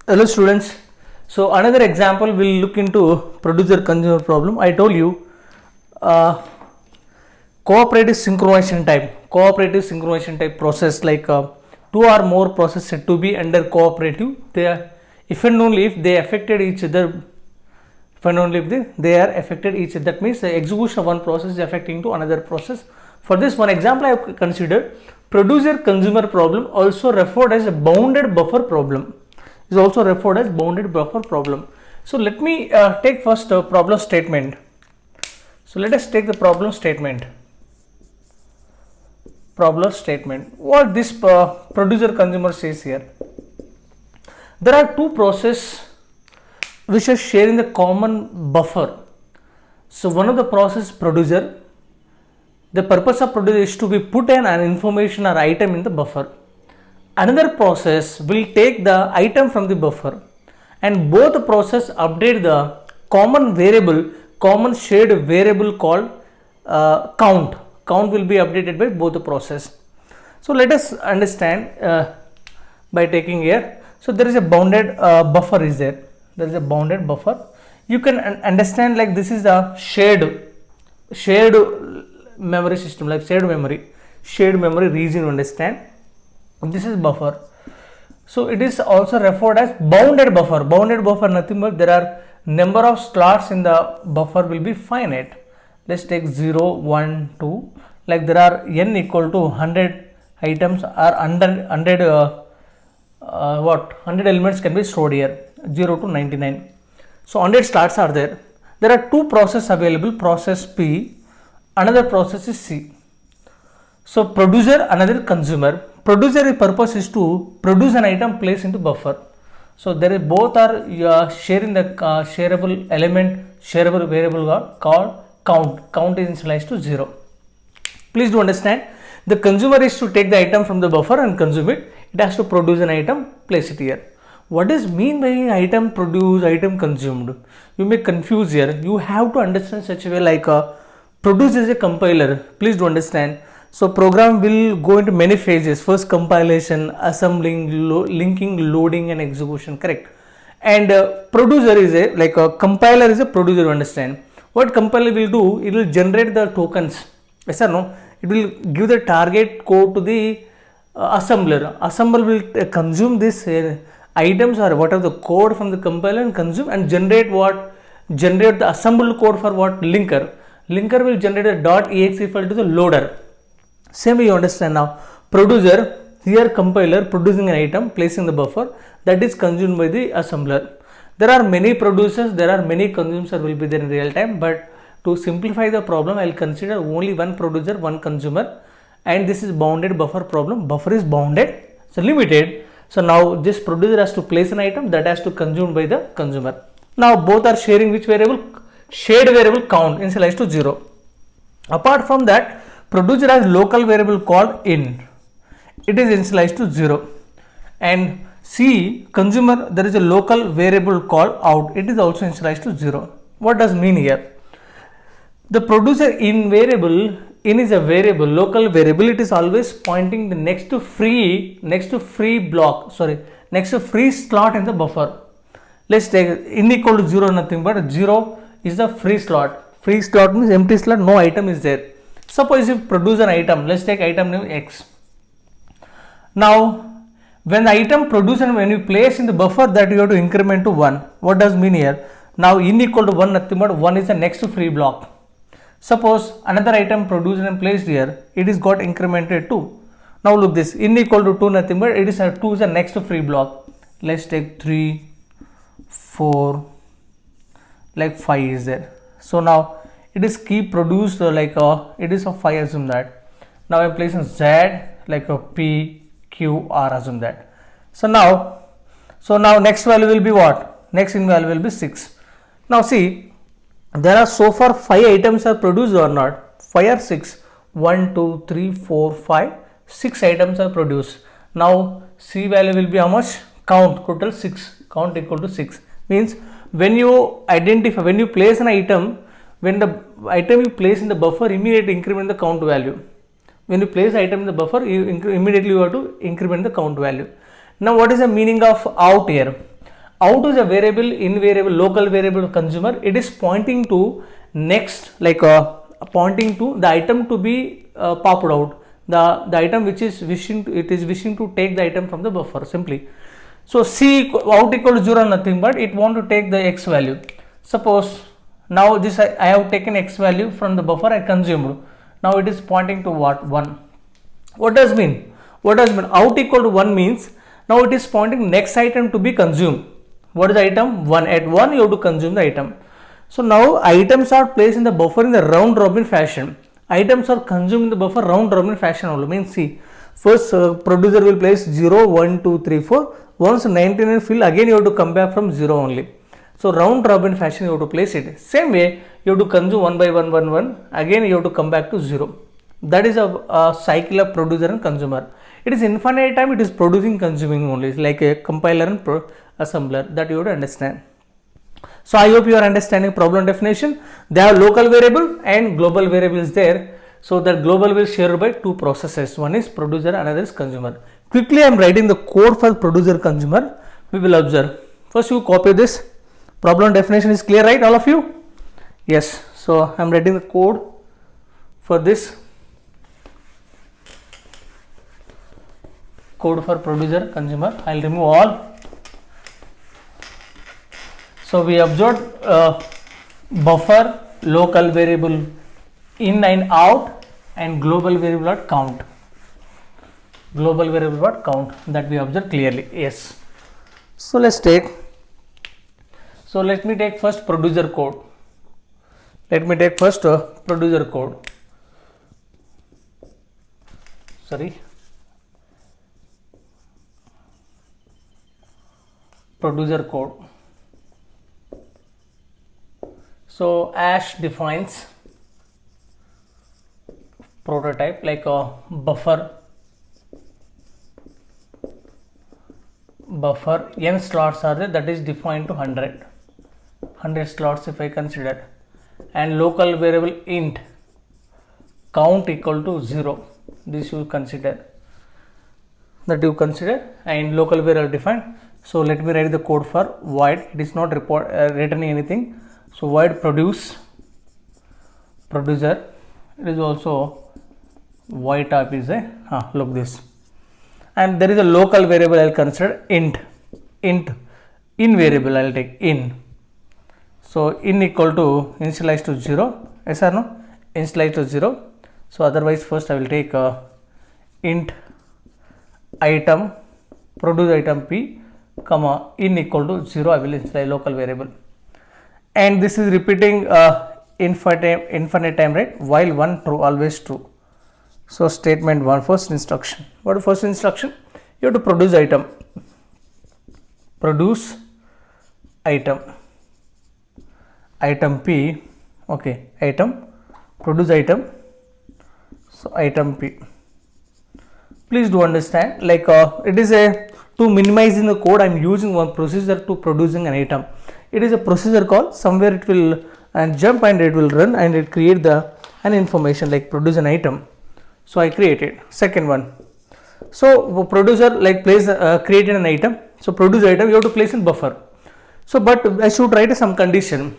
Hello students. So another example we'll look into producer consumer problem. I told you cooperative synchronization type process like two or more process said to be under cooperative. They are if and only if they affected each other. If and only if they are affected each other. That means the execution of one process is affecting to another process. For this one example I have considered producer consumer problem, also referred as a bounded buffer problem. Is also referred as bounded buffer problem. So let me take first a problem statement. So let us take the problem statement. Problem statement. What this producer consumer says here. There are two processes which are sharing the common buffer. So one of the process producer. The purpose of producer is to be put an information or item in the buffer. Another process will take the item from the buffer, and both the process update the common variable, common shared variable called count. Count will be updated by both the process. So let us understand by taking here. So there is a bounded buffer is there. There is a bounded buffer. You can understand like this is a shared memory system, like shared memory region. You understand? This is buffer. So it is also referred as bounded buffer. Bounded buffer nothing but there are number of slots in the buffer will be finite. Let's take 0, 1, 2. Like there are n equal to 100 items or 100 elements can be stored here, 0 to 99. So 100 slots are there. There are two processes available, process P, another process is C. So producer, another consumer. Producer purpose is to produce an item placed into buffer. So there is both are sharing the shareable element, shareable variable called count. Count is initialized to 0. Please do understand. The consumer is to take the item from the buffer and consume it. It has to produce an item, place it here. What does mean by item produced, item consumed? You may confuse here. You have to understand such a way like produce is a compiler. Please do understand. So program will go into many phases. First compilation, assembling, linking, loading and execution, correct? And producer is a compiler is a producer, you understand. What compiler will do, it will generate the tokens. Yes or no? It will give the target code to the assembler. Assembler will consume this items or whatever the code from the compiler and consume and generate the assembled code for what? Linker. Linker will generate a .exe file to the loader. Same way you understand now. Producer, here compiler producing an item, placing the buffer that is consumed by the assembler. There are many producers, there are many consumers will be there in real time, but to simplify the problem, I will consider only one producer, one consumer, and this is bounded buffer problem. Buffer is bounded, so limited. So now this producer has to place an item that has to consumed by the consumer. Now both are sharing which variable? Shared variable count initialized to 0. Apart from that, producer has local variable called in. It is initialized to 0. And C, consumer, there is a local variable called out. It is also initialized to 0. What does mean here? The producer in variable, in is a variable, local variable. It is always pointing the next to free slot in the buffer. Let's take in equal to 0, nothing but 0 is the free slot. Free slot means empty slot, no item is there. Suppose if produce an item, let's take item name X. Now, when the item produce and when you place in the buffer, that you have to increment to 1. What does mean here? Now, in equal to 1, nothing but 1 is the next free block. Suppose another item produced and placed here, it is got incremented to. Now look this, in equal to 2, nothing but it is 2 is the next free block. Let's take 3, 4, like 5 is there. So now it is key produced it is of 5, assume that. Now I am placing Z like a P, Q, R, assume that. So now next value will be what? Next in value will be 6. Now see, there are so far 5 items are produced or not? 5 or 6? 1, 2, 3, 4, 5, 6 items are produced. Now C value will be how much? Count, total 6. Count equal to 6. Means when you place an item, when the item you place in the buffer, immediately increment the count value. When you place item in the buffer, you immediately you have to increment the count value. Now what is the meaning of out here? Out is a variable, invariable, local variable consumer. It is pointing to next, like pointing to the item to be popped out. The item which is wishing to, it is wishing to take the item from the buffer simply. So C out equal to 0, nothing but it want to take the x value. Suppose now this I have taken x value from the buffer, I consumed. Now it is pointing to what? 1. What does mean? What does mean? Out equal to 1 means now it is pointing next item to be consumed. What is the item? 1. At 1 you have to consume the item. So now items are placed in the buffer in the round robin fashion. Items are consumed in the buffer round robin fashion only. Means see, first producer will place 0, 1, 2, 3, 4. Once 99 fill, again you have to come back from 0 only. So round robin fashion you have to place it. Same way you have to consume 1 by 1, 1, 1. Again you have to come back to 0. That is a cycle of producer and consumer. It is infinite time, it is producing, consuming only. It's like a compiler and assembler, that you have to understand. So I hope you are understanding problem definition. They have local variable and global variable is there. So that global will shared by two processes. One is producer, another is consumer. Quickly I am writing the code for producer consumer. We will observe. First you copy this. Problem definition is clear, right, all of you? Yes. So I am writing the code for this. Code for producer consumer. I will remove all. So we observed buffer, local variable in and out, and global variable at count. Global variable at count, that we observe clearly. Yes. So let's take. So let me take first producer code. Let me take first producer code. Sorry. Producer code. So Ash defines prototype like a buffer n slots are there, that is defined to 100 slots if I consider, and local variable int count equal to 0, this you consider, that you consider, and local variable defined. So let me write the code for void. It is not returning anything. So void producer. It is also void type is a look this, and there is a local variable I will consider int in variable I will take in. So in equal to initialize to 0. Yes or no? Initialize to 0. So otherwise first I will take int item produce item p comma in equal to 0. I will initialize local variable, and this is repeating infinite time, right? While 1 true, always true. So statement 1, first instruction. What is first instruction? You have to produce item. Produce item. Item p. Okay. Item. Produce item. So item p. Please do understand. Like it is a to minimize in the code. I am using one procedure to producing an item. It is a procedure call. Somewhere it will jump and it will run and it create an information like produce an item. So I created second one. So producer like created an item. So produce item you have to place in buffer. So but I should write some condition.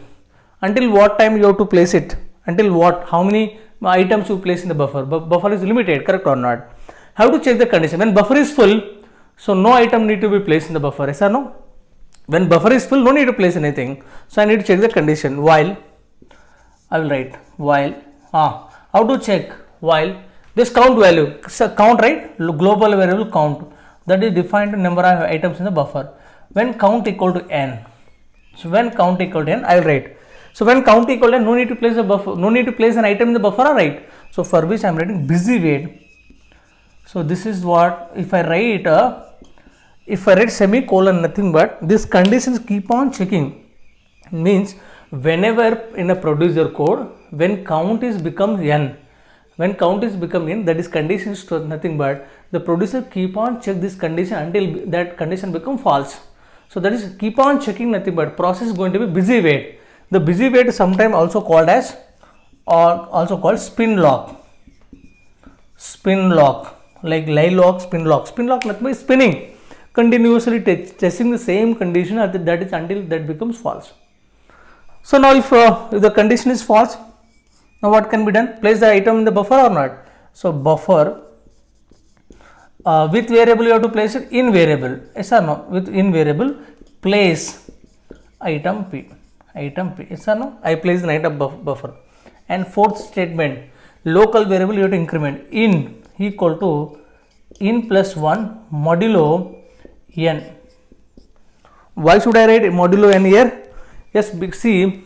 Until what time you have to place it? Until what? How many items you place in the buffer? Buffer is limited, correct or not? Have to check the condition. When buffer is full, so no item need to be placed in the buffer. Yes or no? When buffer is full, no need to place anything. So I need to check the condition. While I will write while. How to check? While this count value, so count, right? Global variable count, that is defined number of items in the buffer. When count equal to n, so when count equal to n, I will write. So when count equal to n, no need to place a buffer, no need to place an item in the buffer, right? So for which I am writing busy wait. So this is what if I write semicolon, nothing but this conditions keep on checking. Means whenever in a producer code, when count is become n. When count is become n, that is conditions to nothing but the producer keep on check this condition until that condition become false. So that is keep on checking nothing but process is going to be busy wait. The busy wait is sometimes also called as or also called spin lock. Spin lock like live lock, spin lock. Spin lock nothing but spinning. continuously testing the same condition, that is until that becomes false. So now if the condition is false, now what can be done? Place the item in the buffer or not? So buffer with variable you have to place it in variable. Yes or no? With in variable, place item p. Item p. Yes or no? I place the item buffer. And fourth statement, local variable you have to increment. In equal to in plus 1 modulo n. Why should I write modulo n here? Yes, see,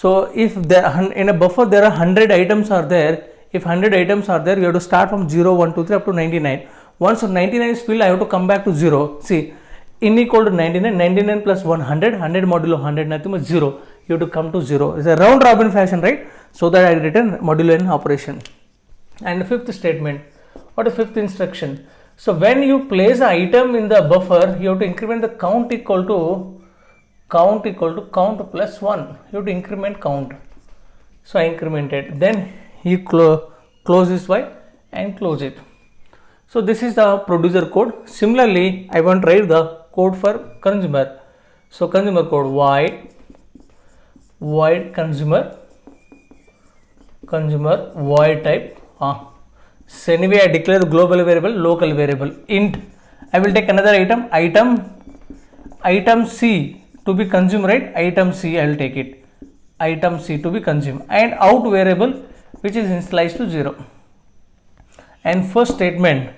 so if there in a buffer there are 100 items are there, if 100 items are there, you have to start from 0, 1, 2, 3 up to 99. Once 99 is filled, I have to come back to 0. See, in equal to 99, 99 plus 100, 100 modulo 100, nothing but 0. You have to come to 0. It's a round robin fashion, right? So that I written modulo n operation. And the fifth statement, what is fifth instruction? So when you place an item in the buffer, you have to increment the count equal to count plus 1. You have to increment count. So I incremented. Then you close this while and close it. So this is the producer code. Similarly, I want to write the code for consumer. So consumer code void consumer void type. So anyway, I declare the global variable, local variable, int. I will take another item C to be consumed, right? Item C, I will take it. Item C to be consumed, and out variable which is initialized to 0. And first statement,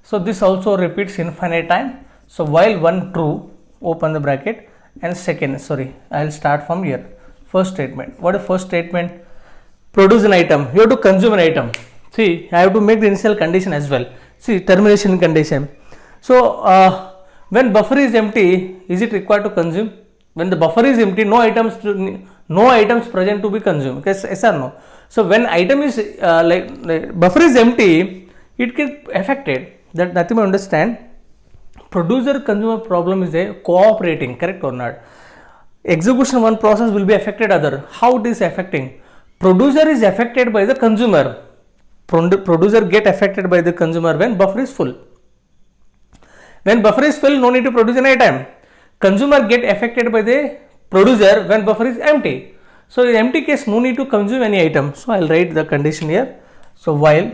so this also repeats infinite time. So while 1 true, open the bracket, and second, I will start from here. First statement, what is first statement? Produce an item, you have to consume an item. See, I have to make the initial condition as well. See, termination condition. So when buffer is empty, is it required to consume? When the buffer is empty, no items present to be consumed. Yes or no? So when item is buffer is empty, it gets affected. That nothing to understand. Producer consumer problem is a cooperating, correct or not? Execution one process will be affected other. How it is affecting? Producer is affected by the consumer. Producer get affected by the consumer when buffer is full. When buffer is full, no need to produce an item. Consumer get affected by the producer when buffer is empty. So in empty case, no need to consume any item. So I will write the condition here. So while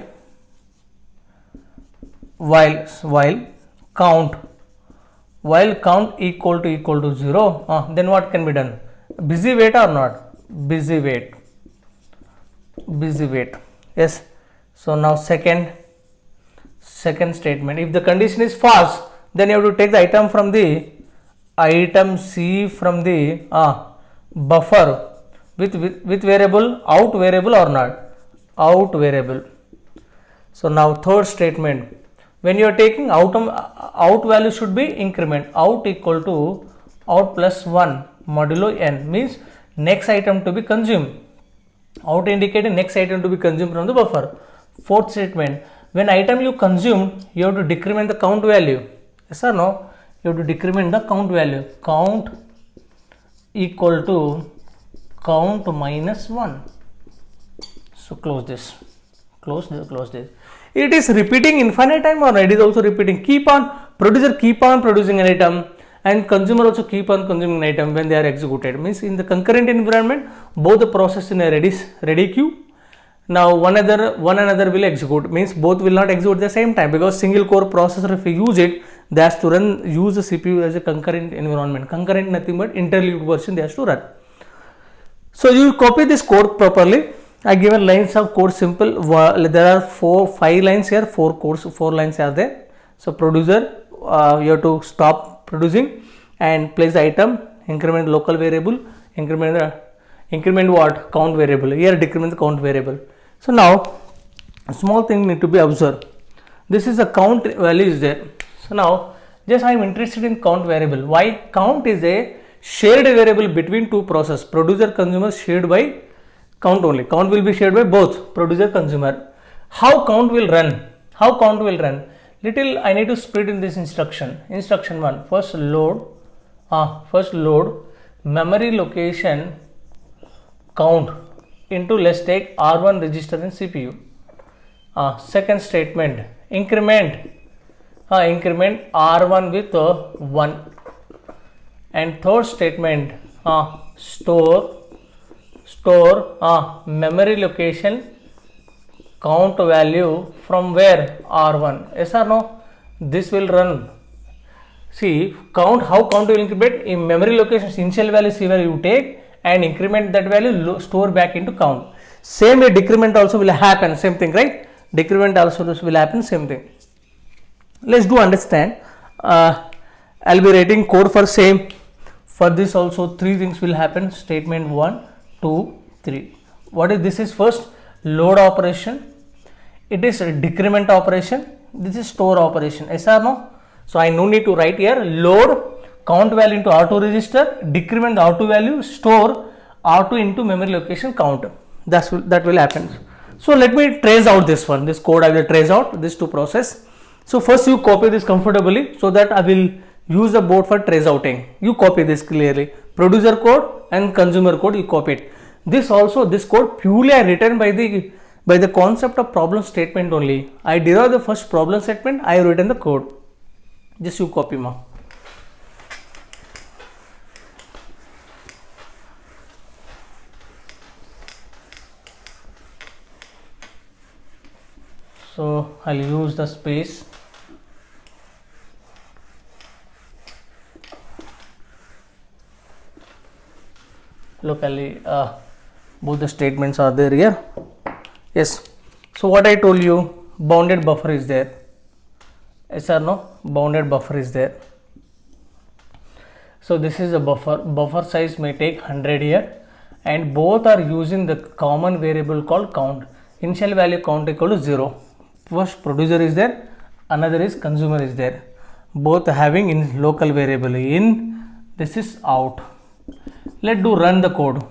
count equal to 0, then what can be done? Busy wait or not? Busy wait. Yes. So now second statement, if the condition is false, then you have to take the item from the item C from the buffer with variable, out variable or not? Out variable. So now third statement, when you are taking out value should be increment, out equal to out plus 1 modulo n, means next item to be consumed. Out indicated next item to be consumed from the buffer. Fourth statement, when item you consumed, you have to decrement the count value. Yes or no? You have to decrement the count value. Count equal to count minus 1. So close this. Close this. It is repeating infinite time or it is also repeating. Producer keep on producing an item, and consumer also keep on consuming an item when they are executed. Means in the concurrent environment, both the process in a ready queue. Now one another will execute, means both will not execute at the same time, because single core processor, if you use it, they has to use the CPU as a concurrent environment. Concurrent nothing but interleaved version they has to run. So you copy this code properly. I given lines of code simple. There are 5 lines here, 4 lines are there. So producer, you have to stop producing and place the item, increment local variable, increment what? Count variable. Here decrement the count variable. So now a small thing need to be observed. This is the count value is there. So now just I am interested in count variable. Why? Count is a shared variable between two process, producer consumer, shared by count only. Count will be shared by both producer consumer. How count will run? Little I need to split in this instruction. Instruction 1, first load memory location count into, let's take R1 register in CPU. Second statement, increment increment R1 with 1, and third statement, store memory location count value from where, R1. Yes or no? This will run. See, how count will increment in memory locations, initial value C value you take and increment that value, store back into count. Same way decrement also will happen, same thing, right? Decrement also will happen, same thing. Let's do understand. I'll be writing code for same. For this also 3 things will happen. Statement 1, 2, 3. What is this? Is first load operation. It is a decrement operation. This is store operation. Yes or no? So I no need to write here. Load count value into R2 register, decrement the R2 value, store R2 into memory location count. That will happen. So let me trace out this one. This code I will trace out this 2 process. So first you copy this comfortably so that I will use the board for trace outing. You copy this clearly. Producer code and consumer code you copy it. This code purely I written by the concept of problem statement only. I derived the first problem statement, I have written the code. Just you copy ma. So I'll use the space. Locally, both the statements are there here. Yes. So what I told you, bounded buffer is there. Yes or no? Bounded buffer is there. So this is a buffer. Buffer size may take 100 here, and both are using the common variable called count. Initial value count equal to 0. First producer is there, another is consumer is there. Both having in local variable in. This is out. Let's do run the code.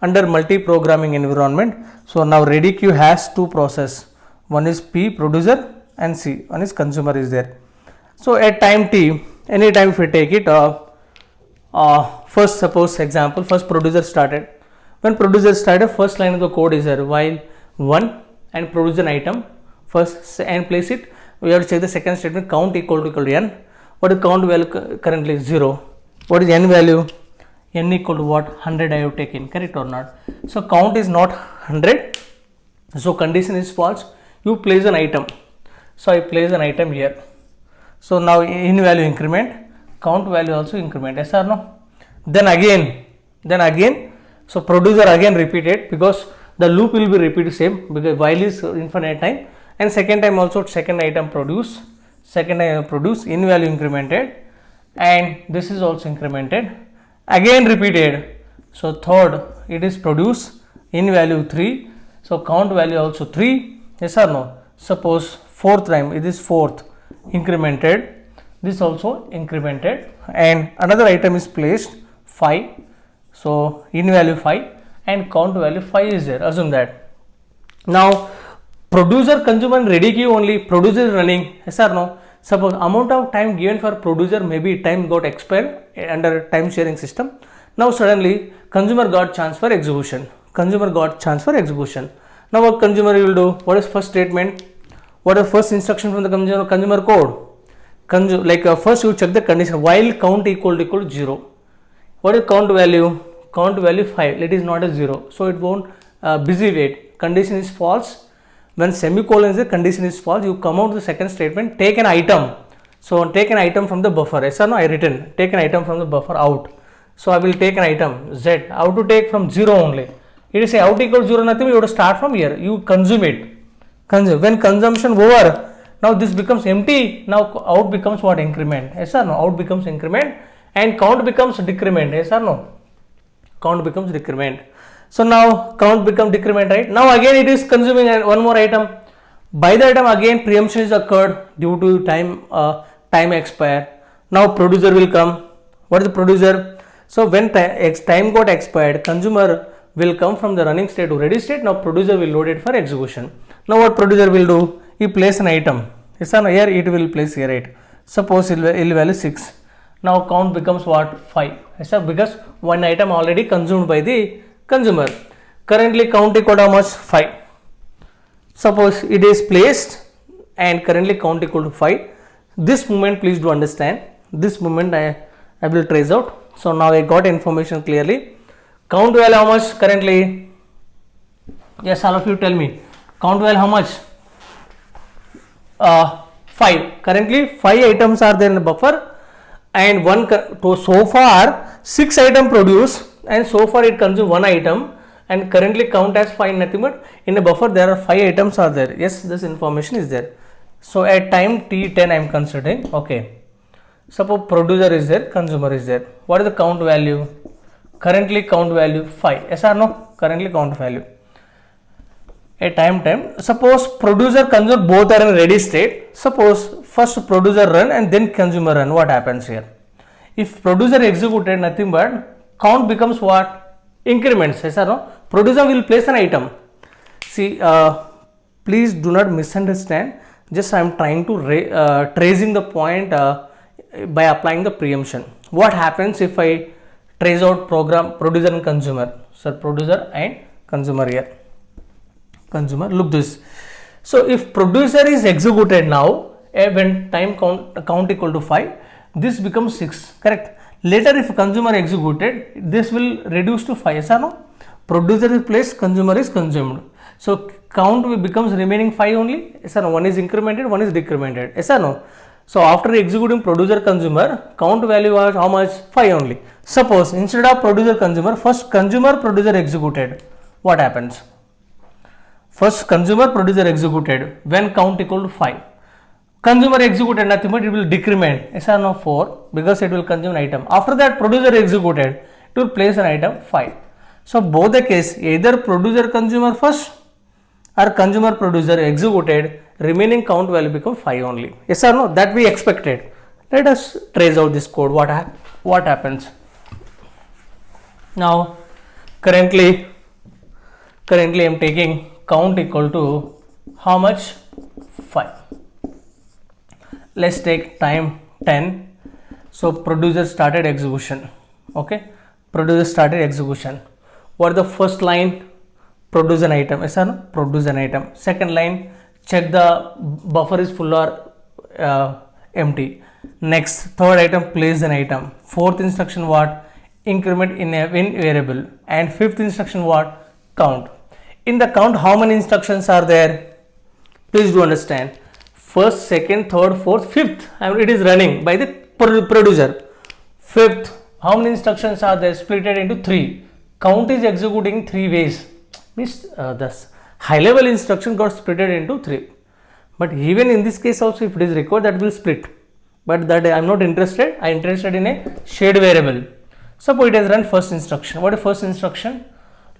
Under multi-programming environment. So now ReadyQ has 2 process. One is P producer and C. One is consumer is there. So at time T, anytime if we take it, first suppose example, first producer started. When producer started, first line of the code is there while 1 and produce an item first and place it. We have to check the second statement count equal to n. What is count value currently? 0. What is n value? N equal to what? 100 I have taken, correct or not? So count is not 100. So condition is false. You place an item. So I place an item here. So now in value increment, count value also increment. Yes or no? Then again. So producer again repeated because the loop will be repeated same because while is infinite time, and second time also second item produce, in value incremented, and this is also incremented, again repeated. So third it is produce in value 3, so count value also 3. Yes or no? Suppose fourth time it is fourth incremented, this also incremented, and another item is placed 5, so in value 5 and count value 5 is there. Assume that. Now producer, consumer and ReadyQ only. Producer is running. Yes or no? Suppose amount of time given for producer, maybe time got expired under time sharing system. Now suddenly consumer got chance for execution. Now what consumer will do? What is first statement? What is first instruction from the consumer code? First you check the condition while count equal to 0. What is count value? Count value 5. It is not a 0, so it won't busy wait. Condition is false. When semicolon is the condition is false, you come out to the second statement, take an item. So take an item from the buffer. Yes or no? I written take an item from the buffer out. So I will take an item Z. How to take from 0 only? It is a out equal to 0, nothing. You have to start from here. You consume it. When consumption over, now this becomes empty. Now out becomes what? Increment. Yes or no? Out becomes increment and count becomes decrement. Yes or no? Count becomes decrement. So now count becomes decrement, right? Now again it is consuming one more item. By the item again preemption is occurred due to time expire. Now producer will come. What is the producer? So when time got expired, consumer will come from the running state to ready state. Now producer will load it for execution. Now what producer will do? He place an item. Yes or no? Here it will place here 8. Suppose it will value 6. Now count becomes what? 5. Yes, sir? Because one item already consumed by the consumer. Currently count equal to how much? 5. Suppose it is placed and currently count equal to 5. This moment please do understand. This moment I will trace out. So now I got information clearly. Count value how much currently? Yes, all of you tell me. Count value how much? 5. Currently 5 items are there in the buffer, and so far 6 item produced, and so far it consumes 1 item, and currently count as 5, nothing but in the buffer there are 5 items are there. Yes, this information is there. So at time t10 I am considering. Okay, suppose producer is there, consumer is there. What is the count value? Currently count value 5. Yes or no? Currently count value. At time, suppose producer consumer both are in ready state. Suppose first producer run and then consumer run. What happens here? If producer executed, nothing but count becomes what? Increments. Yes or no? Producer will place an item. See, please do not misunderstand. Just I am trying to tracing the point by applying the preemption. What happens if I trace out program producer and consumer? So producer and consumer here. Consumer, look this. So if producer is executed now, when time count equal to 5, this becomes 6, correct? Later if consumer executed, this will reduce to 5. Yes or no? Producer is placed, consumer is consumed. So count becomes remaining 5 only. Yes or no? One is incremented, one is decremented. Yes or no? So after executing producer consumer, count value was how much? 5 only. Suppose instead of producer consumer, first consumer producer executed. What happens? First consumer producer executed when count equal to 5. Consumer executed, nothing but it will decrement. Yes or no? 4, because it will consume an item. After that producer executed, it will place an item 5. So both the case, either producer consumer first or consumer producer executed, remaining count value become 5 only. Yes or no? That we expected. Let us trace out this code. What happens? Now currently I am taking count equal to how much? 5. Let's take time 10. So producer started execution. Okay, producer started execution. What is the first line? Produce an item. Yes or no? Produce an item. Second line, check the buffer is full or empty. Next, third item, place an item. Fourth instruction what? Increment in variable. And fifth instruction what? Count. In the count, how many instructions are there? Please do understand. First, second, third, fourth, fifth. It is running by the producer. Fifth, how many instructions are there? Split it into 3. Count is executing 3 ways. Means the high level instruction got split into 3. But even in this case also, if it is required, that will split. But that I am not interested. I am interested in a shared variable. Suppose it has run first instruction. What is first instruction?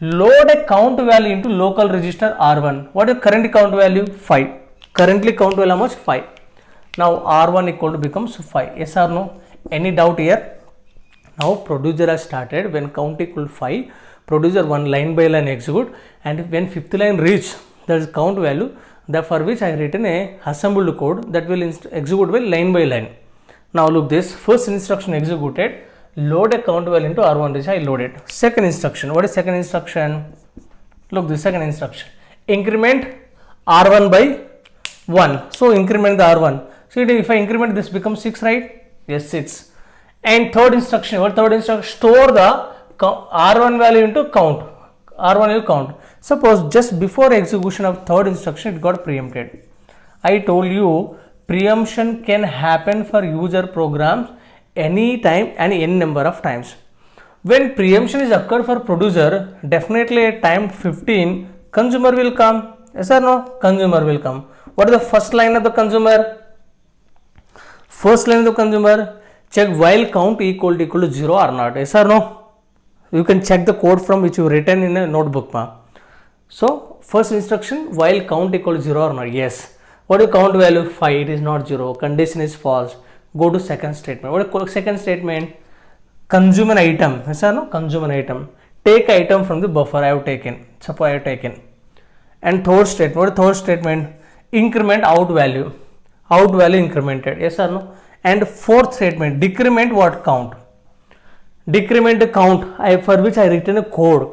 Load a count value into local register R1. What is current count value? 5. Currently count value how much? 5. Now R1 equal to becomes 5. Yes or no? Any doubt here? Now producer has started when count equal to 5. Producer one line by line execute, and when fifth line reach, there is count value. That for which I written a assembled code that will execute by line. Now look this. First instruction executed. Load a count value into R1 reach. I loaded. Second instruction. What is second instruction? Look, the second instruction. Increment R1 by 1. So increment the R1. So if I increment this becomes 6, right? Yes, 6. And third instruction. What third instruction? Store the R1 value into count. R1 will count. Suppose just before execution of third instruction, it got preempted. I told you preemption can happen for user programs any time and n number of times. When preemption is occurred for producer, definitely at time 15, consumer will come. Yes or no? Consumer will come. What is the first line of the consumer? First line of the consumer, check while count equal to 0 or not. Yes or no? You can check the code from which you written in a notebook. So first instruction, while count equal to 0 or not. Yes. What is count value? 5. It is not 0. Condition is false. Go to second statement. What is second statement? Consume an item. Yes or no? Consume an item. Take item from the buffer I have taken. Suppose I have taken. And third statement. What is third statement? Increment out value. Out value incremented. Yes or no? And fourth statement. Decrement what? Count. Decrement the count for which I written a code.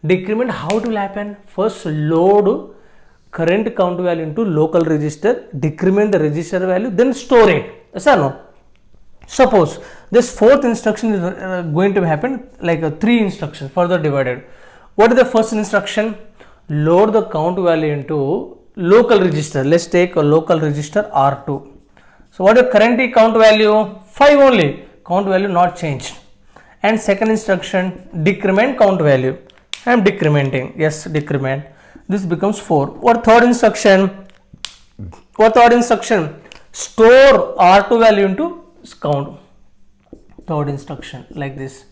Decrement how it will happen? First load current count value into local register, decrement the register value, then store it. Yes or no? Suppose this fourth instruction is going to happen like a 3 instructions further divided. What is the first instruction? Load the count value into local register. Let's take a local register R2. So what is current count value? 5 only. Count value not changed. And second instruction, decrement count value. I am decrementing. Yes, decrement. This becomes 4. What third instruction? Store R2 value into count. Third instruction like this.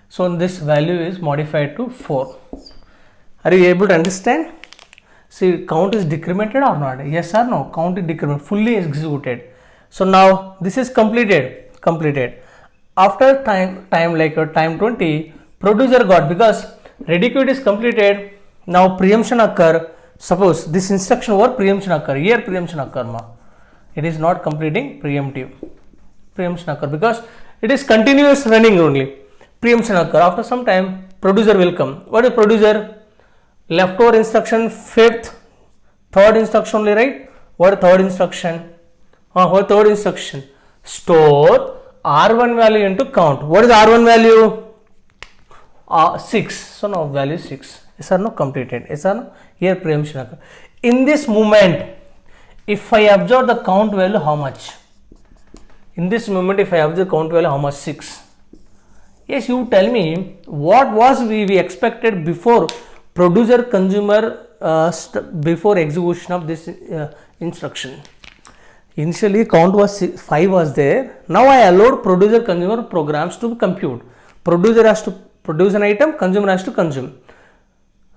So this value is modified to 4. Are you able to understand? See, count is decremented or not? Yes or no? Count is decremented, fully executed. So now this is completed. After time 20, producer got, because ready quit is completed. Now preemption occur. Suppose this instruction over preemption occur. Here preemption occur ma. It is not completing preemptive. Preemption occur because it is continuous running only. Preemption occur. After some time, producer will come. What is producer? Leftover instruction, fifth, third instruction only, right? What is third instruction? What third instruction? Store R1 value into count. What is R1 value? 6. So now value 6. Yes or no? Completed. Yes or no? Here preemption occur. In this moment, if I observe the count value, how much? In this moment, if I observe the count value, how much? 6. Yes, you tell me what was we expected before producer consumer before execution of this instruction. Initially count was 5 was there. Now I allowed producer consumer programs to compute. Producer has to produce an item, consumer has to consume.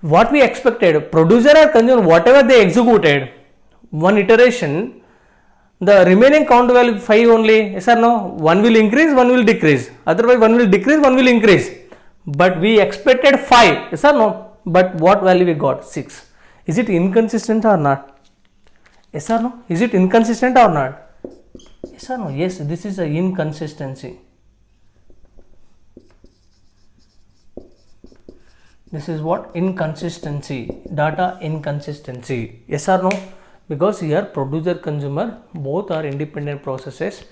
What we expected, producer or consumer, whatever they executed, one iteration, the remaining count value 5 only. Yes or no? One will increase, one will decrease. Otherwise one will decrease, one will increase. But we expected 5. Yes or no? But what value we got? 6. Is it inconsistent or not? Yes or no? Is it inconsistent or not? Yes or no? Yes, this is an inconsistency. This is what? Inconsistency. Data inconsistency. Yes or no? Because here producer consumer both are independent processes.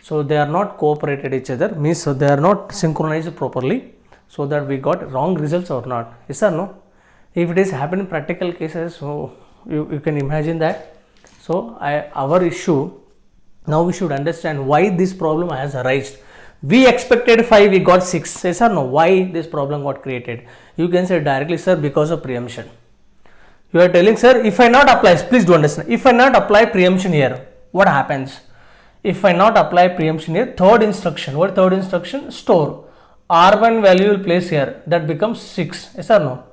So they are not cooperated each other. Means so they are not synchronized properly. So that we got wrong results or not. Yes or no? If it is happened in practical cases, so you can imagine that. So our issue, now we should understand why this problem has arisen. We expected 5, we got 6. Yes or no? Why this problem got created? You can say directly, sir, because of preemption. You are telling, sir, if I not apply, please do understand, if I not apply preemption here, what happens? If I not apply preemption here, third instruction, what third instruction? Store. R1 value will place here, that becomes 6. Yes or no?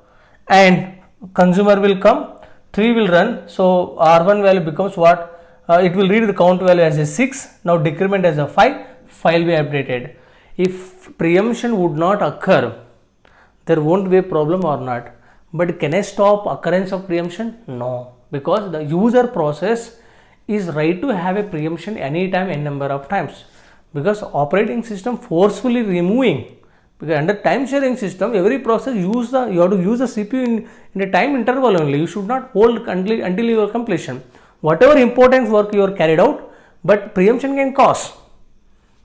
And consumer will come, 3 will run, so R1 value becomes what? It will read the count value as a 6, now decrement as a 5, file will be updated. If preemption would not occur, there won't be a problem or not. But can I stop occurrence of preemption? No, because the user process is right to have a preemption anytime, n number of times. Because operating system forcefully removing, because under time sharing system, every process you have to use the CPU in a time interval only. You should not hold until your completion. Whatever important work you are carried out, but preemption can cause.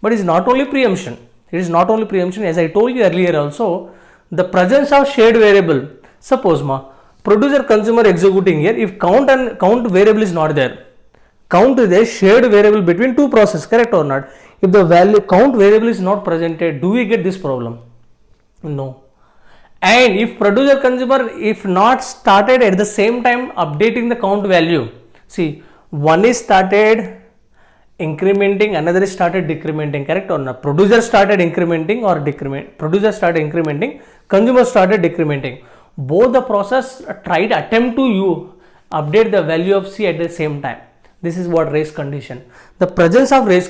But it is not only preemption. It is not only preemption. As I told you earlier also, the presence of shared variable. Suppose producer consumer executing here, if count variable is not there, count is a shared variable between two processes, correct or not? If the value count variable is not presented, do we get this problem? No. And if producer consumer, if not started at the same time updating the count value, see, one is started incrementing, another is started decrementing, correct or not? Producer started incrementing or decrement, producer started incrementing, consumer started decrementing. Both the process tried attempt to update the value of C at the same time. This is what race condition. The presence of race